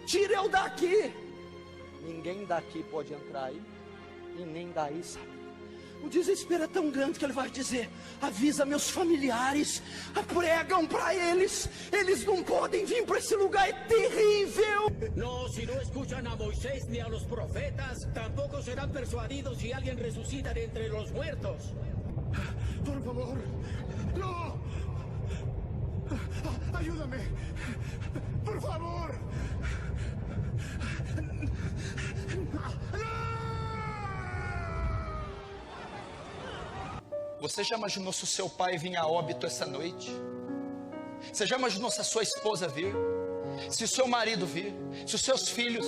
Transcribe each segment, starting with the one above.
tira eu daqui. Ninguém daqui pode entrar aí, e nem daí sair. O desespero é tão grande que ele vai dizer: avisa meus familiares, pregam para eles não podem vir para esse lugar, é terrível. No, si no escuchan a Moisés ni a los profetas, tampoco serán persuadidos si alguien resucita de entre los muertos. Por favor, no. Ayúdame, por favor. Você já imaginou se o seu pai vinha a óbito essa noite? Você já imaginou se a sua esposa vir? Se o seu marido vir? Se os seus filhos?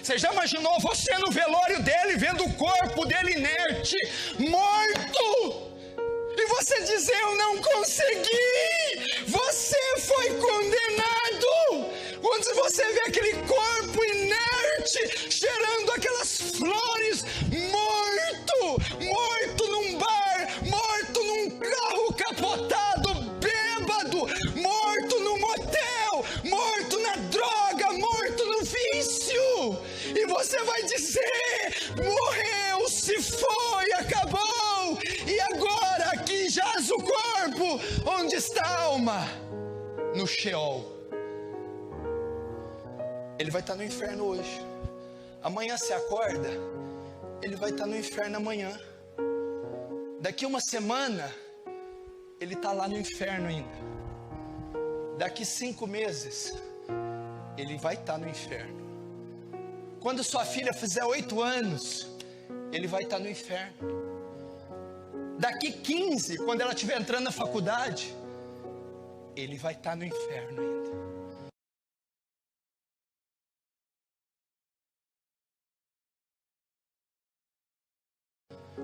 Você já imaginou você no velório dele, vendo o corpo dele inerte, morto? E você dizer: eu não consegui! Você foi condenado! Quando você vê aquele corpo inerte, cheirando aquelas flores, morto num bar, morto num carro capotado, bêbado, morto num motel, morto na droga, morto no vício. E você vai dizer: morreu, se foi, acabou. E agora aqui jaz o corpo. Onde está a alma? No Sheol. Ele vai estar no inferno hoje. Amanhã se acorda, ele vai estar no inferno amanhã. Daqui uma semana, ele está lá no inferno ainda. Daqui 5 meses, ele vai estar no inferno. Quando sua filha fizer 8 anos, ele vai estar no inferno. Daqui 15, quando ela estiver entrando na faculdade, ele vai estar no inferno ainda.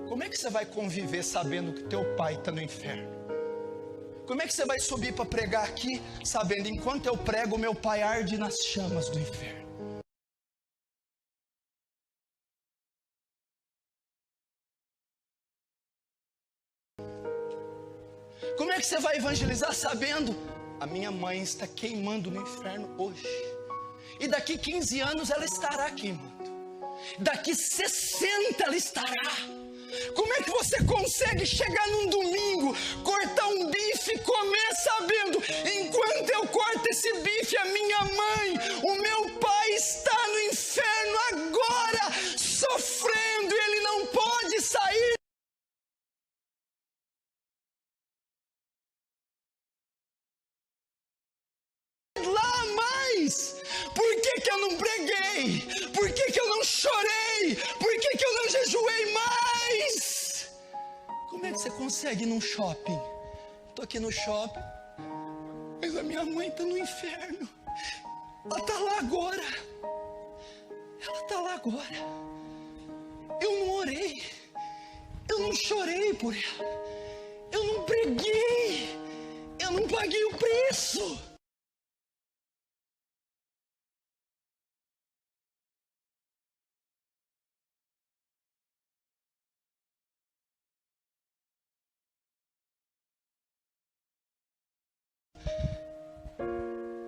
Como é que você vai conviver sabendo que teu pai está no inferno? Como é que você vai subir para pregar aqui, sabendo enquanto eu prego, meu pai arde nas chamas do inferno? Como é que você vai evangelizar sabendo: a minha mãe está queimando no inferno hoje, e daqui 15 anos ela estará queimando, daqui 60 ela estará? Como é que você consegue chegar num domingo, cortar um bife e comer sabendo: enquanto eu corto esse bife, a minha mãe, o meu pai está no inferno agora, sofrendo, e ele não pode sair lá mais? Por que eu não preguei? Por que eu não chorei? Por que eu não jejuei mais? Como é que você consegue ir num shopping? Estou aqui no shopping, mas a minha mãe está no inferno. Ela está lá agora. Ela está lá agora. Eu não orei. Eu não chorei por ela. Eu não preguei. Eu não paguei o preço.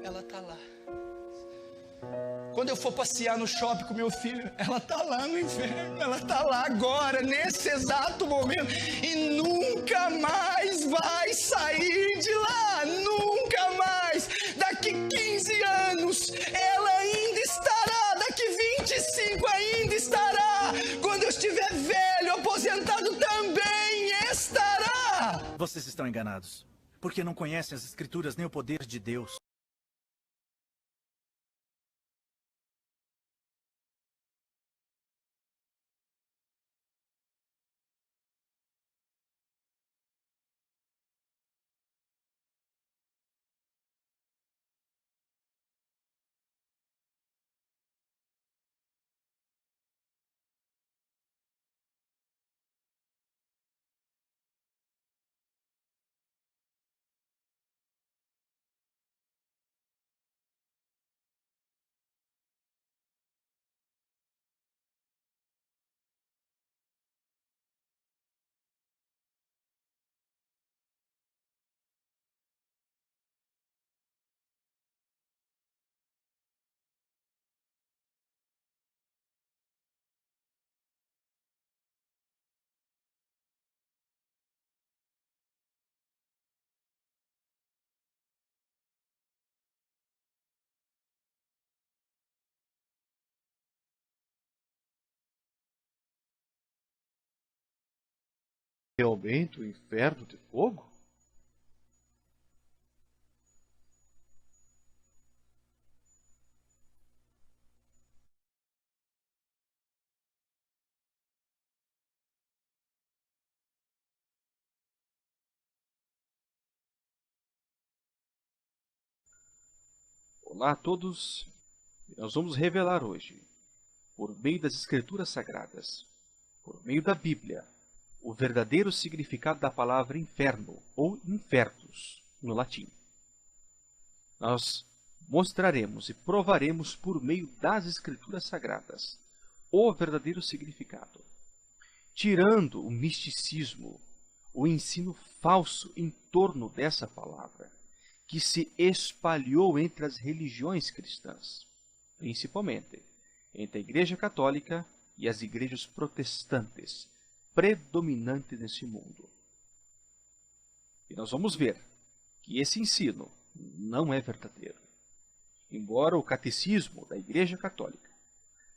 Ela está lá. Quando eu for passear no shopping com meu filho, ela está lá no inferno. Ela está lá agora, nesse exato momento, e nunca mais vai sair de lá. Nunca mais. Daqui 15 anos, ela ainda estará. Daqui 25 ainda estará. Quando eu estiver velho, aposentado, também estará. Vocês estão enganados, porque não conhecem as Escrituras nem o poder de Deus. realmente o inferno de fogo? Olá a todos, nós vamos revelar hoje, por meio das Escrituras Sagradas, por meio da Bíblia, o verdadeiro significado da palavra inferno, ou infertus, no latim. Nós mostraremos e provaremos por meio das Escrituras Sagradas o verdadeiro significado, tirando o misticismo, o ensino falso em torno dessa palavra, que se espalhou entre as religiões cristãs, principalmente entre a Igreja Católica e as igrejas protestantes, predominantes nesse mundo. E nós vamos ver que esse ensino não é verdadeiro. Embora o Catecismo da Igreja Católica,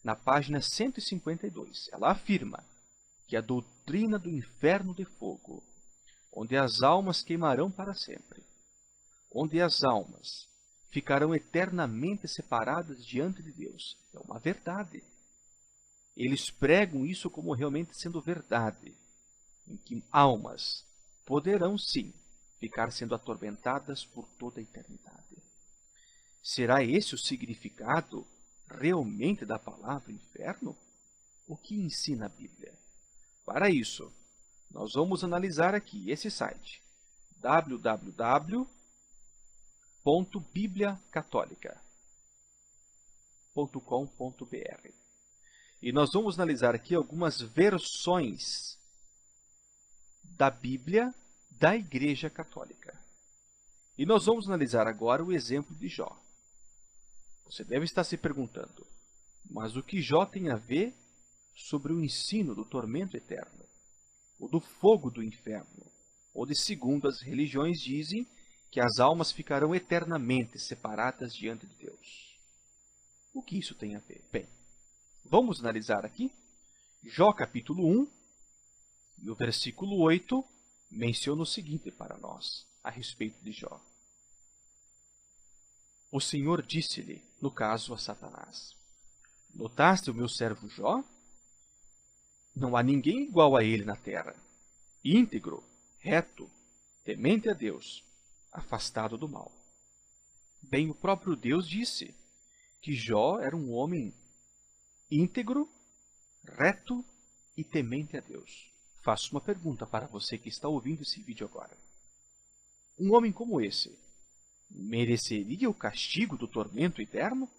na página 152, ela afirma que a doutrina do inferno de fogo, onde as almas queimarão para sempre, onde as almas ficarão eternamente separadas diante de Deus, é uma verdade. Eles pregam isso como realmente sendo verdade, em que almas poderão sim ficar sendo atormentadas por toda a eternidade. Será esse o significado realmente da palavra inferno? O que ensina a Bíblia? Para isso, nós vamos analisar aqui esse site, www.bibliacatólica.com.br. E nós vamos analisar aqui algumas versões da Bíblia da Igreja Católica. E nós vamos analisar agora o exemplo de Jó. Você deve estar se perguntando, mas o que Jó tem a ver sobre o ensino do tormento eterno, ou do fogo do inferno, onde, segundo as religiões, dizem que as almas ficarão eternamente separadas diante de Deus? O que isso tem a ver? Bem, vamos analisar aqui. Jó capítulo 1, e o versículo 8, menciona o seguinte para nós, a respeito de Jó. O Senhor disse-lhe, no caso a Satanás, notaste o meu servo Jó? Não há ninguém igual a ele na terra, íntegro, reto, temente a Deus, afastado do mal. Bem, o próprio Deus disse que Jó era um homem íntegro, reto e temente a Deus. Faço uma pergunta para você que está ouvindo esse vídeo agora. Um homem como esse mereceria o castigo do tormento eterno?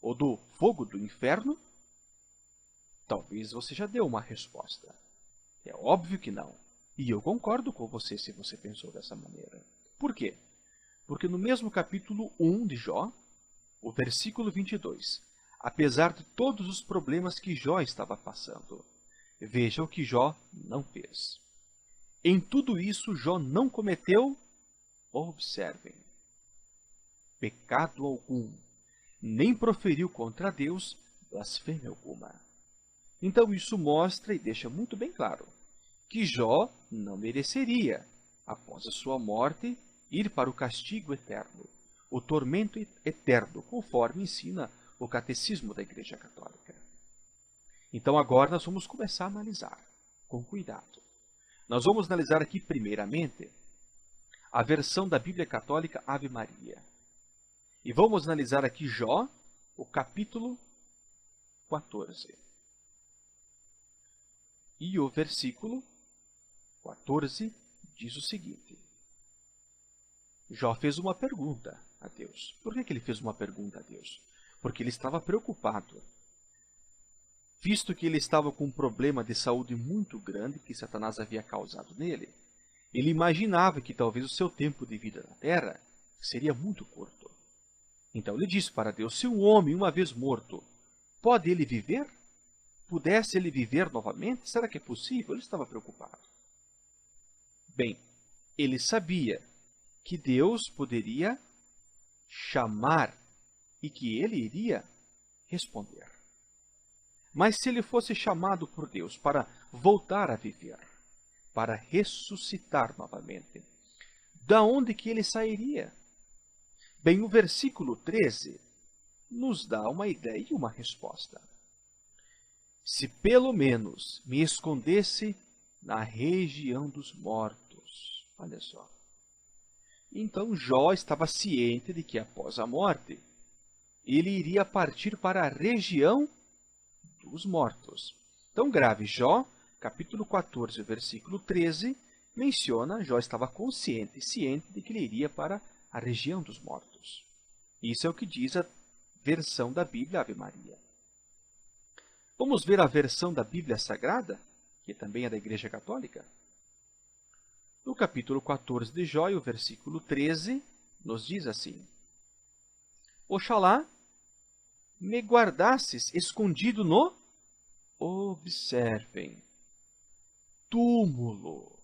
Ou do fogo do inferno? Talvez você já deu uma resposta. É óbvio que não. E eu concordo com você se você pensou dessa maneira. Por quê? Porque no mesmo capítulo 1 de Jó, o versículo 22, apesar de todos os problemas que Jó estava passando, veja o que Jó não fez. Em tudo isso, Jó não cometeu, observem, pecado algum, nem proferiu contra Deus blasfêmia alguma. Então isso mostra e deixa muito bem claro que Jó não mereceria, após a sua morte, ir para o castigo eterno, o tormento eterno, conforme ensina o Catecismo da Igreja Católica. Então agora nós vamos começar a analisar, com cuidado. Nós vamos analisar aqui, primeiramente, a versão da Bíblia Católica Ave Maria. E vamos analisar aqui Jó, o capítulo 14. E o versículo 14 diz o seguinte. Jó fez uma pergunta a Deus. Por que ele fez uma pergunta a Deus? Porque ele estava preocupado. Visto que ele estava com um problema de saúde muito grande que Satanás havia causado nele, ele imaginava que talvez o seu tempo de vida na terra seria muito curto. Então ele disse para Deus, se um homem, uma vez morto, pode ele viver? Pudesse ele viver novamente? Será que é possível? Ele estava preocupado. Bem, ele sabia que Deus poderia chamar e que ele iria responder. Mas se ele fosse chamado por Deus para voltar a viver, para ressuscitar novamente. Da onde que ele sairia? Bem, o versículo 13 nos dá uma ideia e uma resposta. Se pelo menos me escondesse na região dos mortos. Olha só. Então Jó estava ciente de que após a morte, ele iria partir para a região dos mortos. Então grave, Jó, capítulo 14, versículo 13, menciona, Jó estava consciente e ciente de que ele iria para a região dos mortos. Isso é o que diz a versão da Bíblia Ave Maria. Vamos ver a versão da Bíblia Sagrada, que também é da Igreja Católica? No capítulo 14 de Jó, o versículo 13, nos diz assim: Oxalá me guardasses escondido no, observem, túmulo.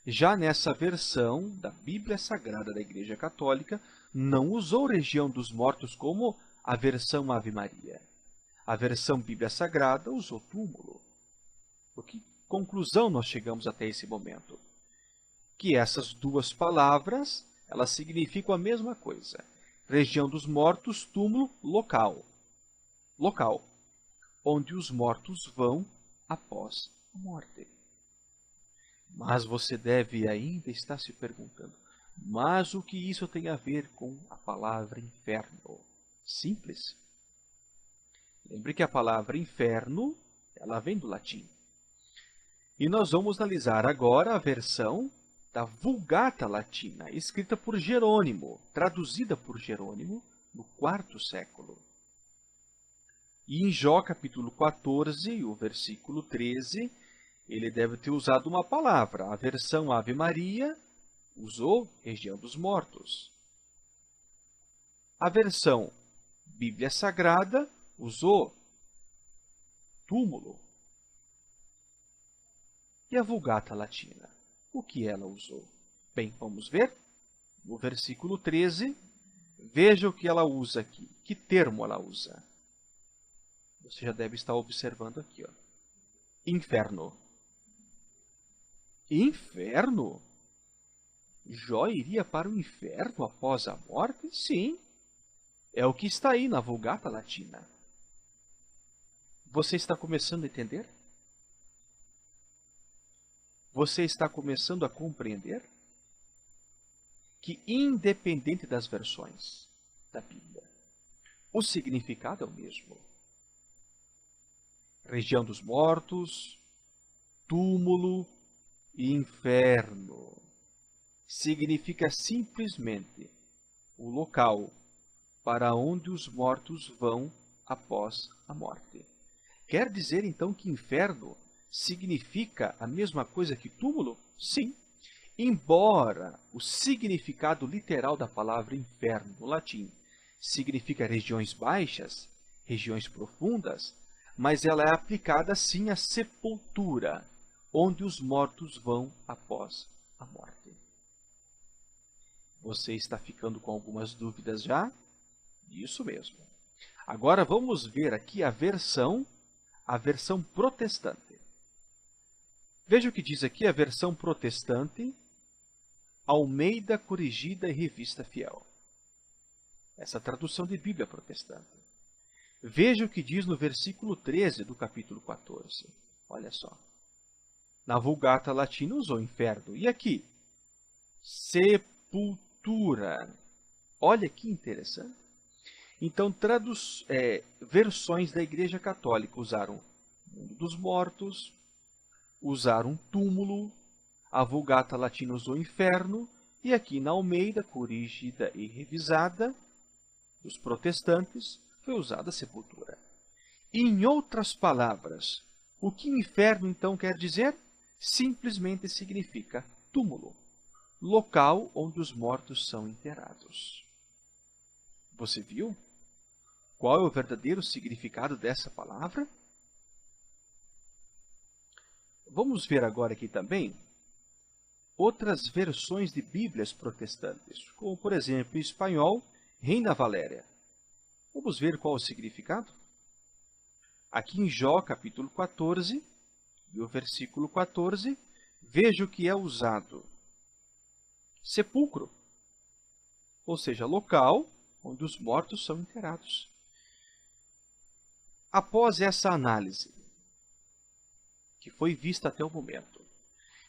Já nessa versão da Bíblia Sagrada da Igreja Católica, não usou região dos mortos como a versão Ave Maria. A versão Bíblia Sagrada usou túmulo. Por que conclusão nós chegamos até esse momento? Que essas duas palavras, elas significam a mesma coisa. Região dos mortos, túmulo, local. Local, onde os mortos vão após a morte. Mas você deve ainda estar se perguntando, mas o que isso tem a ver com a palavra inferno? Simples. Lembre que a palavra inferno, ela vem do latim. E nós vamos analisar agora a versão da Vulgata Latina, escrita por Jerônimo, traduzida por Jerônimo no IV século. E em Jó, capítulo 14, o versículo 13, ele deve ter usado uma palavra. A versão Ave Maria usou região dos mortos. A versão Bíblia Sagrada usou túmulo. E a Vulgata Latina? O que ela usou? Bem, vamos ver. No versículo 13, veja o que ela usa aqui. Que termo ela usa? Você já deve estar observando aqui, ó. Inferno. Inferno? Jó iria para o inferno após a morte? Sim. É o que está aí na Vulgata Latina. Você está começando a entender? Você está começando a compreender que, independente das versões da Bíblia, o significado é o mesmo. Região dos mortos, túmulo e inferno. Significa simplesmente o local para onde os mortos vão após a morte. Quer dizer, então, que inferno significa a mesma coisa que túmulo? Sim. Embora o significado literal da palavra inferno no latim significa regiões baixas, regiões profundas, mas ela é aplicada sim à sepultura, onde os mortos vão após a morte. Você está ficando com algumas dúvidas já? Isso mesmo. Agora vamos ver aqui a versão protestante. Veja o que diz aqui a versão protestante, Almeida Corrigida e Revista Fiel. Essa tradução de Bíblia protestante. Veja o que diz no versículo 13 do capítulo 14. Olha só. Na Vulgata Latina usou inferno. E aqui? Sepultura. Olha que interessante. Então, versões da Igreja Católica usaram mundo dos mortos, usaram túmulo, a Vulgata Latina usou inferno, e aqui na Almeida, corrigida e revisada, dos protestantes, foi usada sepultura. Em outras palavras, o que inferno então quer dizer? Simplesmente significa túmulo, local onde os mortos são enterrados. Você viu? Qual é o verdadeiro significado dessa palavra? Vamos ver agora aqui também outras versões de Bíblias protestantes, como, por exemplo, em espanhol, Reina Valéria. Vamos ver qual o significado? Aqui em Jó, capítulo 14, e o versículo 14, veja o que é usado. Sepulcro, ou seja, local onde os mortos são enterrados. Após essa análise, que foi vista até o momento,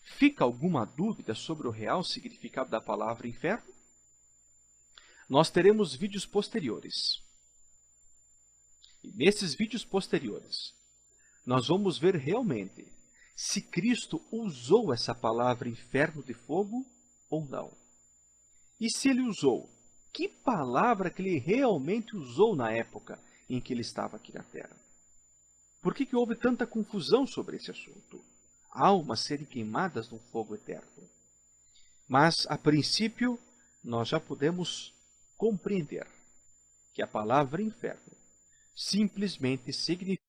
fica alguma dúvida sobre o real significado da palavra inferno? Nós teremos vídeos posteriores. E nesses vídeos posteriores, nós vamos ver realmente se Cristo usou essa palavra inferno de fogo ou não. E se ele usou, que palavra que ele realmente usou na época em que ele estava aqui na Terra? Por que houve tanta confusão sobre esse assunto? Almas serem queimadas num fogo eterno. Mas, a princípio, nós já podemos compreender que a palavra inferno simplesmente significa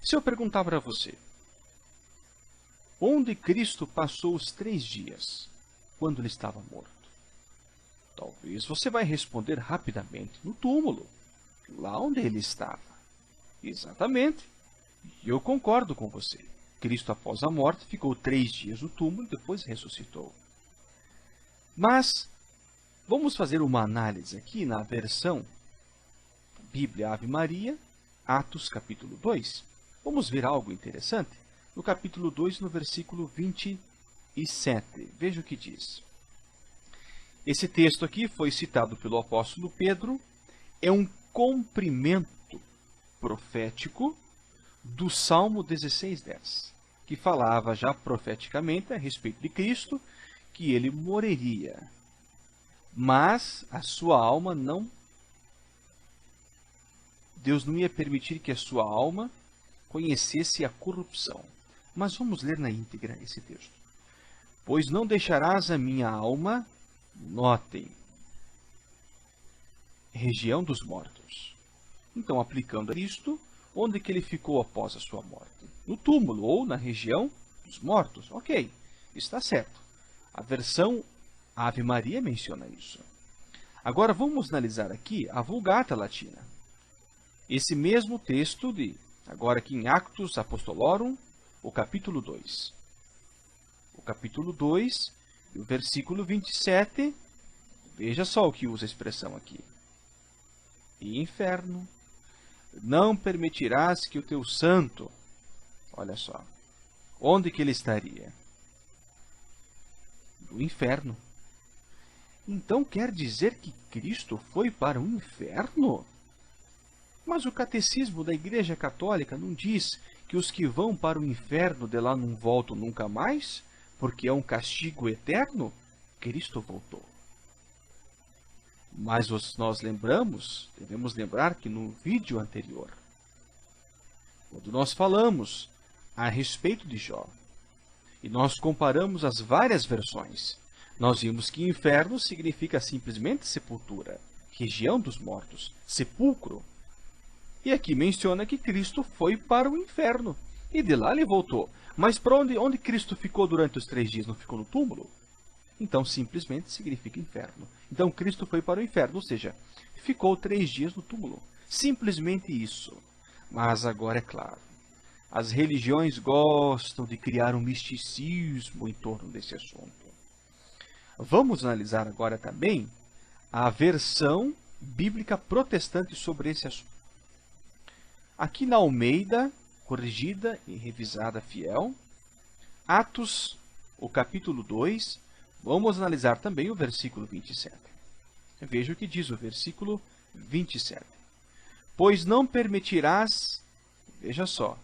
Se eu perguntar para você, onde Cristo passou os 3 dias quando ele estava morto? Talvez você vai responder rapidamente, no túmulo, lá onde ele estava. Exatamente. E eu concordo com você. Cristo, após a morte, ficou 3 dias no túmulo e depois ressuscitou. Mas, vamos fazer uma análise aqui na versão Bíblia Ave Maria, Atos capítulo 2. Vamos ver algo interessante? No capítulo 2, no versículo 27. Veja o que diz. Esse texto aqui foi citado pelo apóstolo Pedro. É um cumprimento profético do Salmo 16:10, que falava já profeticamente a respeito de Cristo, que ele morreria, mas a sua alma não... Deus não ia permitir que a sua alma conhecesse a corrupção. Mas vamos ler na íntegra esse texto. Pois não deixarás a minha alma, notem, região dos mortos. Então, aplicando isto, onde que ele ficou após a sua morte? No túmulo ou na região dos mortos. Ok, está certo. A versão Ave Maria menciona isso. Agora vamos analisar aqui a Vulgata Latina. Esse mesmo texto agora aqui em Actus Apostolorum, o capítulo 2. O capítulo 2, o versículo 27, veja só o que usa a expressão aqui. E inferno, não permitirás que o teu santo... Olha só, onde que ele estaria? No inferno. Então quer dizer que Cristo foi para o inferno? Mas o catecismo da Igreja Católica não diz que os que vão para o inferno de lá não voltam nunca mais, porque é um castigo eterno? Cristo voltou. Mas nós devemos lembrar que no vídeo anterior, quando nós falamos a respeito de Jó, e nós comparamos as várias versões, nós vimos que inferno significa simplesmente sepultura, região dos mortos, sepulcro. E aqui menciona que Cristo foi para o inferno, e de lá ele voltou. Mas para onde Cristo ficou durante os 3 dias? Não ficou no túmulo? Então, simplesmente significa inferno. Então, Cristo foi para o inferno, ou seja, ficou 3 dias no túmulo. Simplesmente isso. Mas agora é claro, as religiões gostam de criar um misticismo em torno desse assunto. Vamos analisar agora também a versão bíblica protestante sobre esse assunto. Aqui na Almeida, corrigida e revisada fiel, Atos, o capítulo 2, vamos analisar também o versículo 27. Veja o que diz o versículo 27. Pois não permitirás, veja só,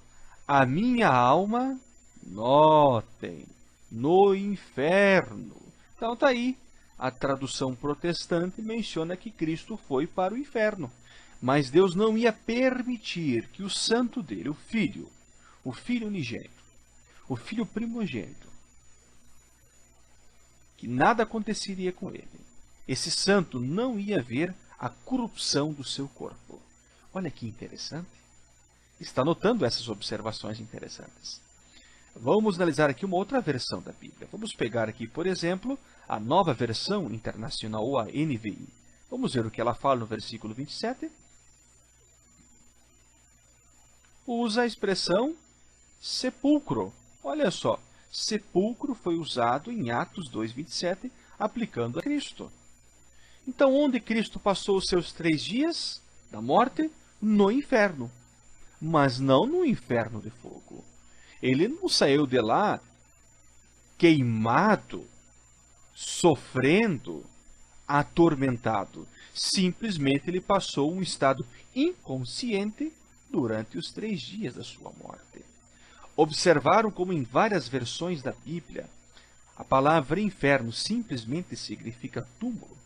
a minha alma, notem, no inferno. Então está aí, a tradução protestante menciona que Cristo foi para o inferno. Mas Deus não ia permitir que o santo dele, o filho unigênito, o filho primogênito, que nada aconteceria com ele. Esse santo não ia ver a corrupção do seu corpo. Olha que interessante. Está notando essas observações interessantes. Vamos analisar aqui uma outra versão da Bíblia. Vamos pegar aqui, por exemplo, a Nova Versão Internacional, ou a NVI. Vamos ver o que ela fala no versículo 27. usa a expressão sepulcro. Olha só, sepulcro foi usado em Atos 2:27, aplicando a Cristo. Então, onde Cristo passou os seus 3 dias da morte? No inferno. Mas não no inferno de fogo. Ele não saiu de lá queimado, sofrendo, atormentado. Simplesmente ele passou um estado inconsciente durante os 3 dias da sua morte. Observaram como em várias versões da Bíblia, a palavra inferno simplesmente significa túmulo,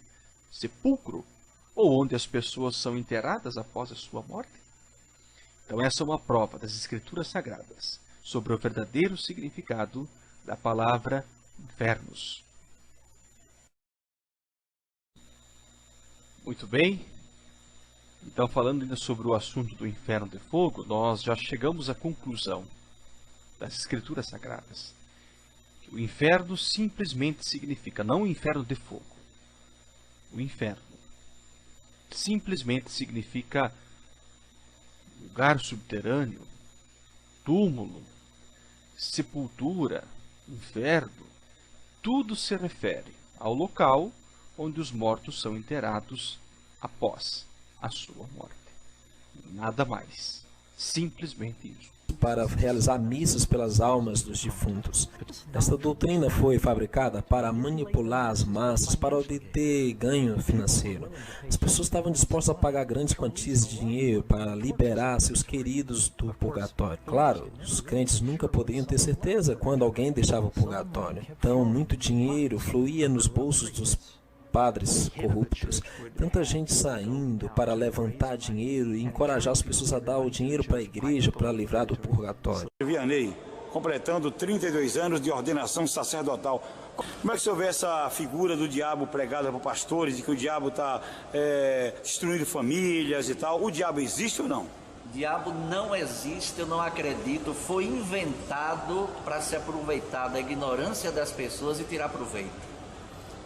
sepulcro, ou onde as pessoas são enterradas após a sua morte? Então essa é uma prova das Escrituras Sagradas sobre o verdadeiro significado da palavra infernos. Muito bem. Então, falando ainda sobre o assunto do inferno de fogo, nós já chegamos à conclusão das Escrituras Sagradas. Que o inferno simplesmente significa, não o inferno de fogo. O inferno simplesmente significa lugar subterrâneo, túmulo, sepultura, inferno. Tudo se refere ao local onde os mortos são enterrados após a sua morte. Nada mais. Simplesmente isso. Para realizar missas pelas almas dos defuntos. Esta doutrina foi fabricada para manipular as massas, para obter ganho financeiro. As pessoas estavam dispostas a pagar grandes quantias de dinheiro para liberar seus queridos do purgatório. Claro, os crentes nunca poderiam ter certeza quando alguém deixava o purgatório. Então, muito dinheiro fluía nos bolsos dos padres corruptos, tanta gente saindo para levantar dinheiro e encorajar as pessoas a dar o dinheiro para a igreja para livrar do purgatório. Vianney, completando 32 anos de ordenação sacerdotal. Como é que o senhor vê essa figura do diabo pregada por pastores, de que o diabo está destruindo famílias e tal? O diabo existe ou não? O diabo não existe, eu não acredito. Foi inventado para se aproveitar da ignorância das pessoas e tirar proveito.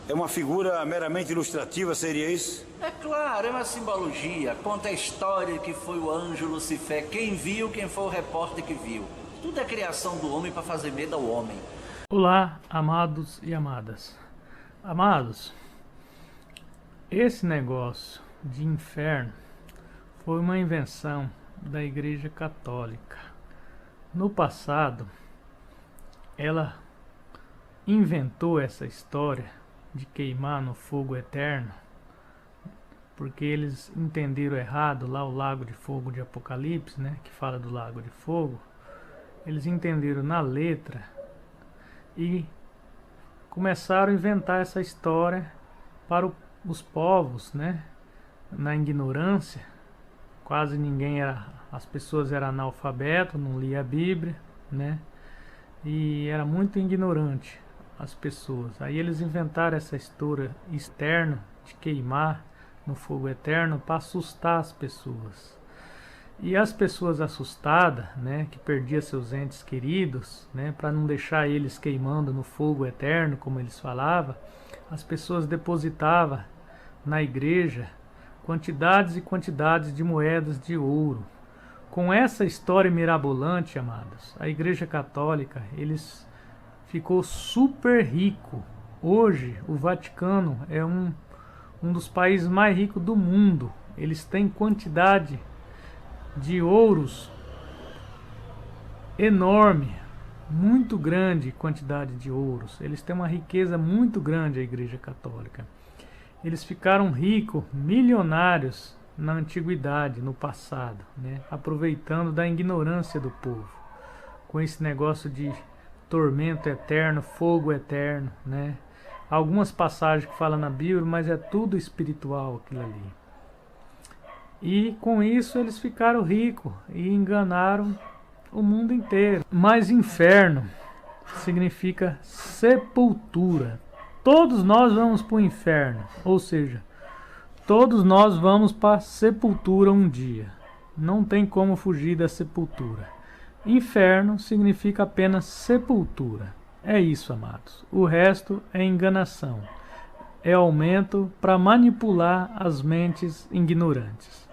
É uma figura meramente ilustrativa, seria isso? É claro, é uma simbologia. Conta a história que foi o anjo Lucifer, quem viu, quem foi o repórter que viu. Tudo é criação do homem para fazer medo ao homem. Olá, amados e amadas. Amados, esse negócio de inferno foi uma invenção da Igreja Católica. No passado, ela inventou essa história de queimar no fogo eterno, porque eles entenderam errado lá o lago de fogo de Apocalipse, né, que fala do lago de fogo. Eles entenderam na letra e começaram a inventar essa história para os povos, né, na ignorância. Quase ninguém as pessoas eram analfabetas, não lia a Bíblia, né, e era muito ignorante as pessoas. Aí eles inventaram essa história externa de queimar no fogo eterno para assustar as pessoas. E as pessoas assustadas, né, que perdiam seus entes queridos, né, para não deixar eles queimando no fogo eterno, como eles falavam, as pessoas depositavam na igreja quantidades e quantidades de moedas de ouro. Com essa história mirabolante, amados, a Igreja Católica, eles ficou super rico. Hoje, o Vaticano é um dos países mais ricos do mundo. Eles têm quantidade de ouros enorme, muito grande quantidade de ouros. Eles têm uma riqueza muito grande, a Igreja Católica. Eles ficaram ricos, milionários na antiguidade, no passado, né? Aproveitando da ignorância do povo, com esse negócio de tormento eterno, fogo eterno, né? Algumas passagens que falam na Bíblia, mas é tudo espiritual aquilo ali. E com isso eles ficaram ricos e enganaram o mundo inteiro. Mas inferno significa sepultura. Todos nós vamos para o inferno, ou seja, todos nós vamos para a sepultura um dia. Não tem como fugir da sepultura. Inferno significa apenas sepultura. É isso, amados. O resto é enganação. É aumento para manipular as mentes ignorantes.